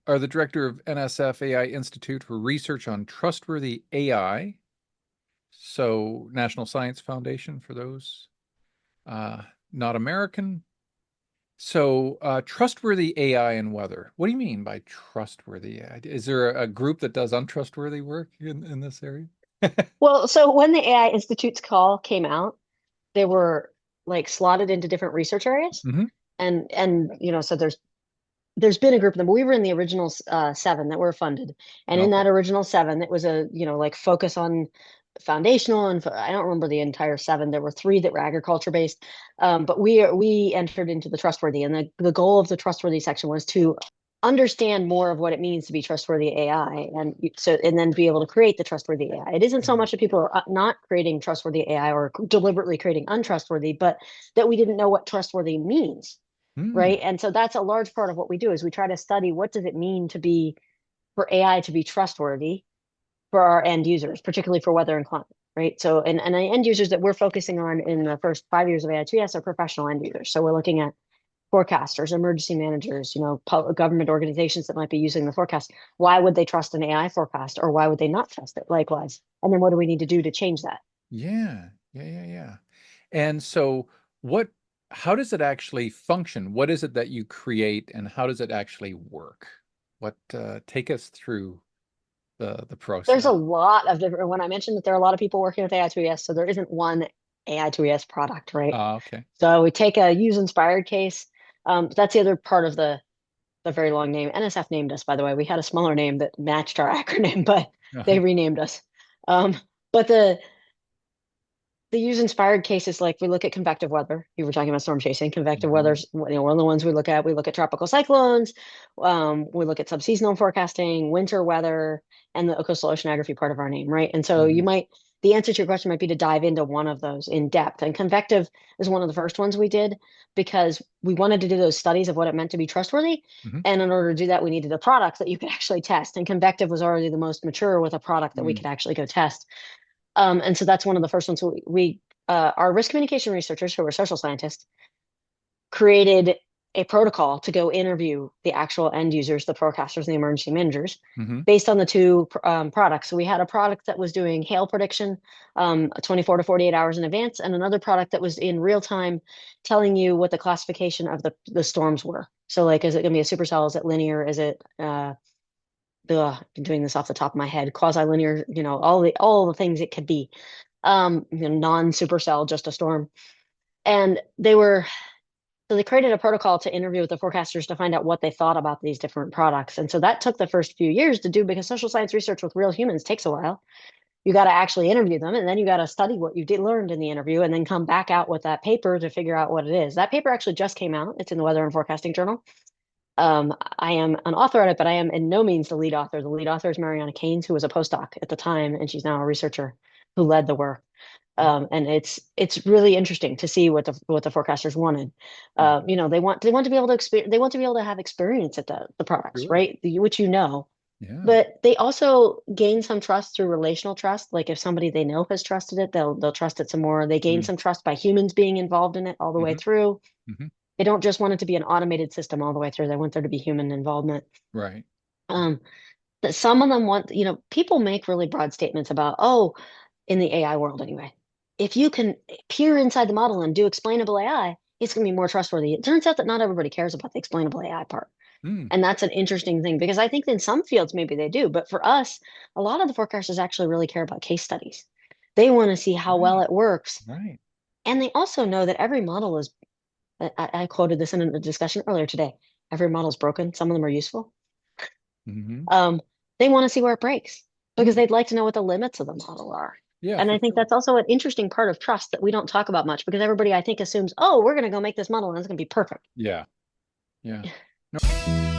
are the director of NSF AI Institute for Research on Trustworthy AI. So National Science Foundation for those not American. So trustworthy AI and weather. What do you mean by trustworthy AI? Is there a group that does untrustworthy work in this area? Well, so when the AI Institute's call came out, they were like slotted into different research areas. Hmm. So there's been a group of them. We were in the original seven that were funded, and in Okay. that original seven, it was a like focus on foundational, and I don't remember the entire seven. There were three that were agriculture based, but we entered into the trustworthy, and the goal of the trustworthy section was to understand more of what it means to be trustworthy AI, and then be able to create the trustworthy AI. It isn't so Yeah. much that people are not creating trustworthy AI or deliberately creating untrustworthy, but that we didn't know what trustworthy means, Hmm. right? And so that's a large part of what we do is we try to study what does it mean to be for AI to be trustworthy for our end users, particularly for weather and climate, right? So, and the end users that we're focusing on in the first 5 years of AI2S are professional end users. So we're looking at forecasters, emergency managers, public government organizations that might be using the forecast. Why would they trust an AI forecast, or why would they not trust it? Likewise. And then what do we need to do to change that? Yeah. Yeah. Yeah. Yeah. And so what, how does it actually function? What is it that you create and how does it actually work? What, take us through the There's a process. lot of different, when I mentioned that there are a lot of people working with AI2ES, so there isn't one AI2ES product, right? Okay. So we take a use inspired case. That's the other part of the very long name. NSF named us, by the way. We had a smaller name that matched our acronym, but they Uh-huh. renamed us. But the use inspired cases, like we look at convective weather. You were talking about storm chasing. Convective Mhm. weather's one of the ones we look at. We look at tropical cyclones. We look at subseasonal forecasting, winter weather, and the coastal oceanography part of our name, right? And so Mhm. the answer to your question might be to dive into one of those in depth. And convective is one of the first ones we did because we wanted to do those studies of what it meant to be trustworthy. Mhm. And in order to do that, we needed a product that you could actually test. And convective was already the most mature with a product that we Mm. could actually go test. And so that's one of the first ones our risk communication researchers, who are social scientists, created a protocol to go interview the actual end users, the forecasters and the emergency managers, Mhm. based on the two products. So we had a product that was doing hail prediction 24 to 48 hours in advance, and another product that was in real time telling you what the classification of the storms were. So, like, is it going to be a supercell? Is it linear? Is it I'm doing this off the top of my head, quasi-linear, all the things it could be. Non-supercell, just a storm. And they created a protocol to interview with the forecasters to find out what they thought about these different products. And so that took the first few years to do because social science research with real humans takes a while. You got to actually interview them, and then you got to study what you learned in the interview, and then come back out with that paper to figure out what it is. That paper actually just came out. It's in the Weather and Forecasting Journal. I am an author on it, but I am in no means the lead author. The lead author is Mariana Keynes, who was a postdoc at the time, and she's now a researcher who led the work. And it's really interesting to see what the forecasters wanted. Mhm. They want to be able to they want to be able to have experience at the products, Sure. right? Which Yeah. but they also gain some trust through relational trust. Like if somebody they know has trusted it, they'll trust it some more. They gain Mm. some trust by humans being involved in it all the way Mhm. through. Mhm. They don't just want it to be an automated system all the way through. They want there to be human involvement. Right. Um, that some of them want, people make really broad statements about, oh, in the AI world anyway, if you can peer inside the model and do explainable AI, it's going to be more trustworthy. It turns out that not everybody cares about the explainable AI part. Mm. And that's an interesting thing because I think in some fields maybe they do, but for us, a lot of the forecasters actually really care about case studies. They want to see how well Right. it works. Right. And they also know that every model is, I quoted this in a discussion earlier today. Every model is broken. Some of them are useful. Mhm. Um, they want to see where it breaks because Mm. they'd like to know what the limits of the model are. Yeah, And for I think sure. that's also an interesting part of trust that we don't talk about much because everybody, I think, assumes, oh, we're going to go make this model and it's going to be perfect. Yeah. Yeah. No.